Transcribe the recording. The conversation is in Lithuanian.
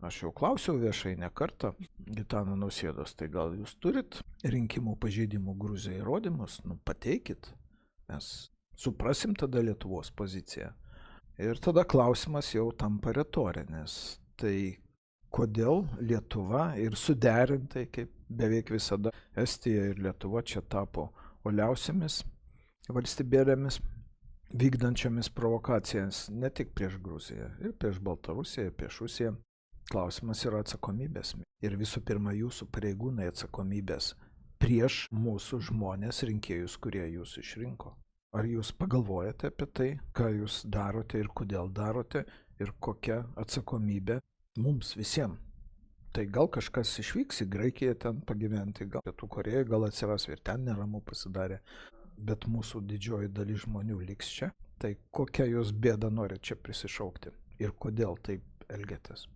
Aš jau klausiau viešai ne kartą Gitano Nausėdos, tai gal jūs turit rinkimų pažeidimų Gruzijai įrodymus, pateikit, mes suprasim tada Lietuvos poziciją. Ir tada klausimas jau tampa retorinis. Tai kodėl Lietuva ir suderintai, kaip beveik visada, Estija ir Lietuva čia tapo uoliausiamis valstybėlėmis, vykdančiomis provokacijas ne tik prieš Gruziją, ir prieš Baltarusiją, ir prieš Rusiją. Klausimas yra atsakomybės. Ir visų pirma, jūsų pareigūnai atsakomybės prieš mūsų žmonės, rinkėjus, kurie jūs išrinko. Ar jūs pagalvojate apie tai, ką jūs darote ir kodėl darote, ir kokia atsakomybė mums visiems? Tai gal kažkas išvyks į Graikiją ten pagyventi, gal Pietų Korėją, gal atsiras ir ten neramu pasidarė, bet mūsų didžioji dalis žmonių liks čia. Tai kokią jūs bėdą norit čia prisišaukti ir kodėl taip elgiatės?